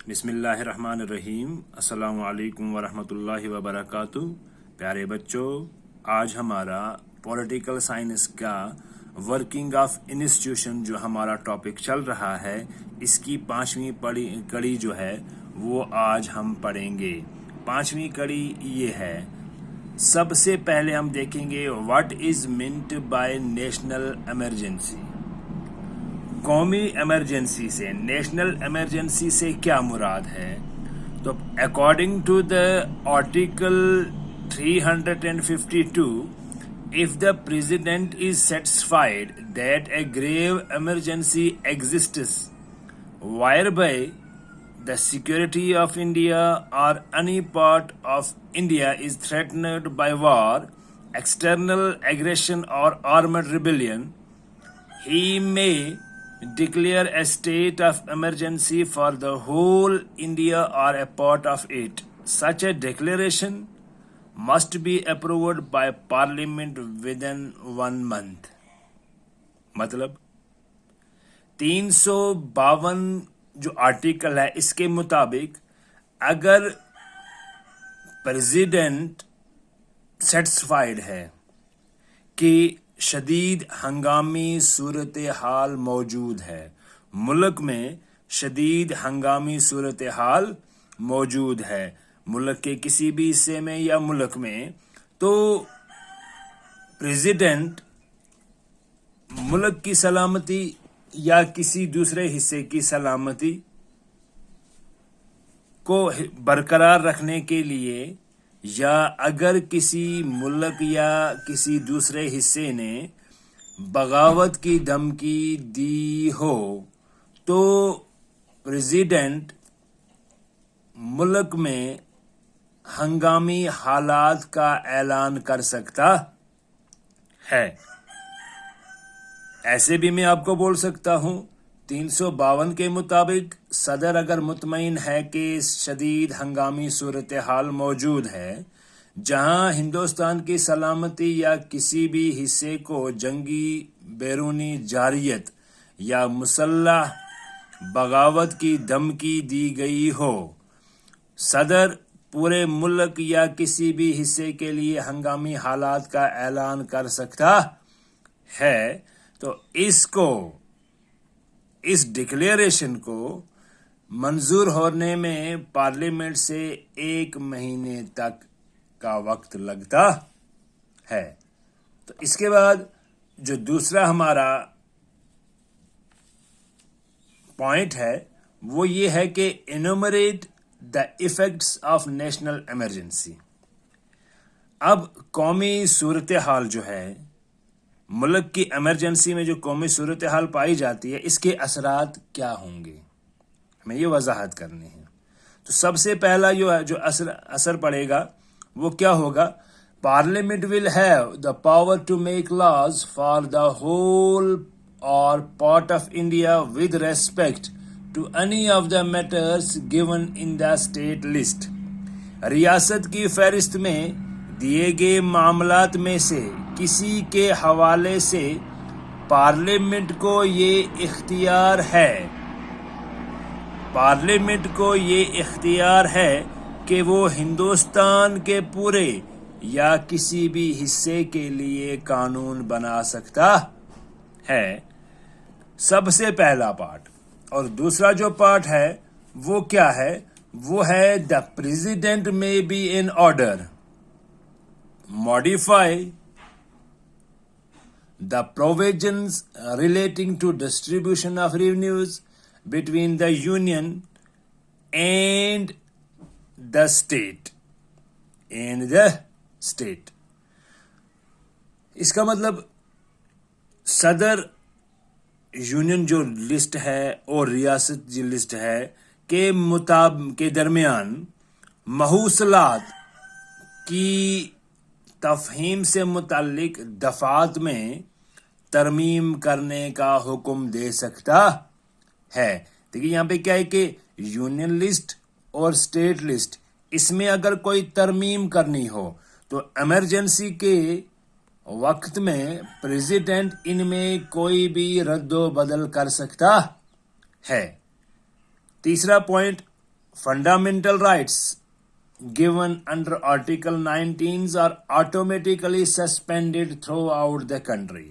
بسم اللہ الرحمن الرحیم۔ السلام علیکم ورحمۃ اللہ وبرکاتہ۔ پیارے بچوں، آج ہمارا پولیٹیکل سائنس کا ورکنگ آف انسٹیٹیوشن جو ہمارا ٹاپک چل رہا ہے، اس کی 5ویں کڑی جو ہے وہ آج ہم پڑھیں گے۔ 5ویں کڑی یہ ہے، سب سے پہلے ہم دیکھیں گے what is meant by national emergency. قومی ایمرجنسی سے، نیشنل ایمرجنسی سے کیا مراد ہے؟ تو according to the article 352، if the president is satisfied that a grave emergency exists whereby the security of India or any part of India is threatened by war, external aggression or armed rebellion, he may declare a state of emergency for the whole India or a part of it. Such a declaration must be approved by Parliament within 1 month. مطلب 352 جو article ہے، اس کے مطابق اگر president satisfied ہے کہ شدید ہنگامی صورتحال موجود ہے، ملک میں شدید ہنگامی صورتحال موجود ہے، ملک کے کسی بھی حصے میں یا ملک میں، تو پریزیڈنٹ ملک کی سلامتی یا کسی دوسرے حصے کی سلامتی کو برقرار رکھنے کے لیے، یا اگر کسی ملک یا کسی دوسرے حصے نے بغاوت کی دھمکی دی ہو، تو پریزیڈنٹ ملک میں ہنگامی حالات کا اعلان کر سکتا ہے۔ ایسے بھی میں آپ کو بول سکتا ہوں، 352 کے مطابق صدر اگر مطمئن ہے کہ شدید ہنگامی صورتحال موجود ہے جہاں ہندوستان کی سلامتی یا کسی بھی حصے کو جنگی بیرونی جارحیت یا مسلح بغاوت کی دھمکی دی گئی ہو، صدر پورے ملک یا کسی بھی حصے کے لیے ہنگامی حالات کا اعلان کر سکتا ہے، تو اس ڈکلیریشن کو منظور ہونے میں پارلیمنٹ سے 1 مہینے تک کا وقت لگتا ہے۔ تو اس کے بعد جو دوسرا ہمارا پوائنٹ ہے وہ یہ ہے کہ enumerate the effects of national emergency. اب قومی صورتحال جو ہے، ملک کی ایمرجنسی میں جو قومی صورتحال پائی جاتی ہے، اس کے اثرات کیا ہوں گے، ہمیں یہ وضاحت کرنی ہے۔ تو سب سے پہلا جو اثر پڑے گا وہ کیا ہوگا؟ Parliament will have the power to make laws for the whole or part of India with respect to any of the matters given in the state list. ریاست کی فہرست میں دیے گئے معاملات میں سے کسی کے حوالے سے پارلیمنٹ کو یہ اختیار ہے کہ وہ ہندوستان کے پورے یا کسی بھی حصے کے لیے قانون بنا سکتا ہے۔ سب سے پہلا پارٹ۔ اور دوسرا جو پارٹ ہے وہ کیا ہے؟ وہ ہے دا پریزیڈنٹ میں be in order modify the provisions relating to distribution of revenues between the union and the state. اس کا مطلب صدر یونین جو لسٹ ہے اور ریاست جو لسٹ ہے کے درمیان محوصلات کی تفہیم سے متعلق دفعات میں ترمیم کرنے کا حکم دے سکتا ہے۔ دیکھیے یہاں پہ کیا ہے کہ یونین لسٹ اور اسٹیٹ لسٹ، اس میں اگر کوئی ترمیم کرنی ہو تو ایمرجنسی کے وقت میں پریزیڈنٹ ان میں کوئی بھی رد و بدل کر سکتا ہے۔ تیسرا point fundamental rights given under Article 19 are automatically suspended throughout the country.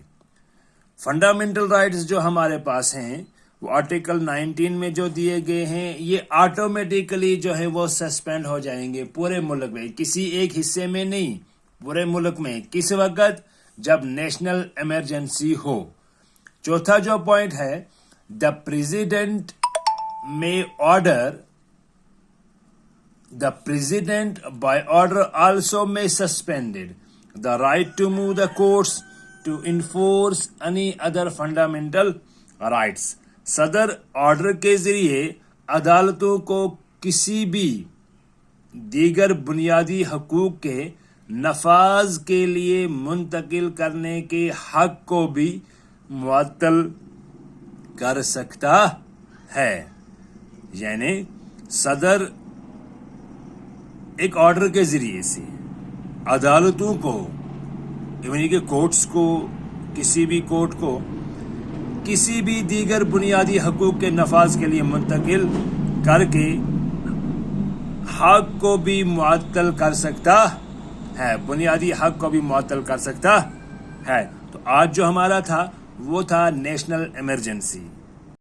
Fundamental rights جو ہمارے پاس ہیں وہ آرٹیکل 19 میں جو دیے گئے ہیں یہ آٹومیٹیکلی جو ہے وہ سسپینڈ ہو جائیں گے پورے ملک میں, کسی ایک حصے میں نہیں, پورے ملک میں. کس وقت؟ جب نیشنل ایمرجنسی ہو. چوتھا جو پوائنٹ ہے, the president by order also may suspended the right to move the courts to enforce any other fundamental rights. صدر آرڈر کے ذریعے عدالتوں کو کسی بھی دیگر بنیادی حقوق کے نفاذ کے لیے منتقل کرنے کے حق کو بھی معطل کر سکتا ہے. یعنی صدر ایک آرڈر کے ذریعے سے عدالتوں کو, یعنی کہ کورٹس کو, کسی بھی کورٹ کو کسی بھی دیگر بنیادی حقوق کے نفاذ کے لیے منتقل کر کے حق کو بھی معطل کر سکتا ہے, بنیادی حق کو بھی معطل کر سکتا ہے. تو آج جو ہمارا تھا وہ تھا نیشنل ایمرجنسی.